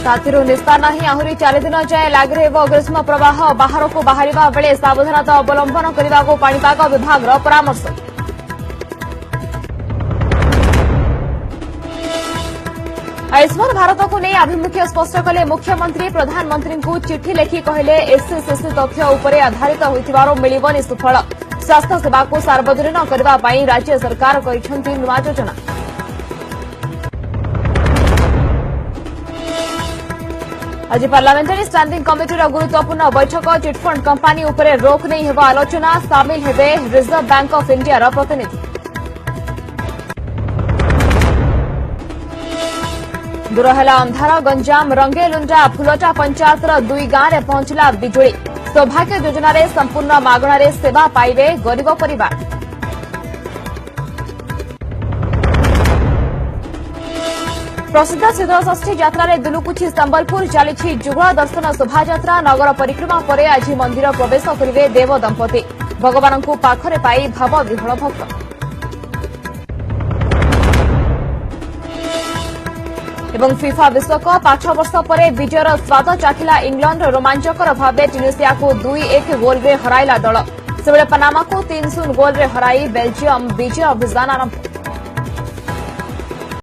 रातिर निस्तार नहीं आहरी 4 दिन जाए लाग रहिब ग्रीष्म प्रवाह बाहर को बाहरिबा बेले सावधानता अवलंबन करने को पाणीपाग विभाग परामर्श। आयुष्मान भारत को नहीं आभिमुख्य स्पष्ट कले मुख्यमंत्री प्रधानमंत्री को चिठी लिखि कहले एससीसीसी तथ्य उपरे आधारित होइथिबारो मिलिबनी सुफल। स्वास्थ्य सेवा को सार्वजनीन करबा पई राज्य सरकार करिसेंति नुआ योजना। आज पार्लियामेंटारी स्टैंडिंग कमिटीर गुरुत्वपूर्ण बैठक चिटफंड कंपानी उपरे रोक नहीं हेबा आलोचना। सामिल हेबे रिजर्व बैंक ऑफ इंडिया प्रतिनिधि। दूर है अंधार गंजाम रंगेलुंडा फुलटा पंचायतर 2 गांव में पहुंचला बिजुली। सौभाग्य योजना रे संपूर्ण मागणारे सेवा पाइबे गरीब परिवार। प्रसिद्ध शीतलषष्ठी यात्रा दुलुकुछि संबलपुर चली जुगल दर्शन शोभायात्रा। नगर परिक्रमा पर आज मंदिर प्रवेश करेंगे देव दंपति। भगवान को पाखरे पाई भाव विह्वल भक्त। एवं फिफा विश्वकप 8 वर्ष पर विजयर स्वाद चाखिला इंग्लैंड। रोमांचकर भाव ट्यूनिसिया को 2-1 गोल रे हराइला दल। सेबळे पनामा को 3-0 गोल रे हराई बेल्जियम विजय अभियान आरंभ।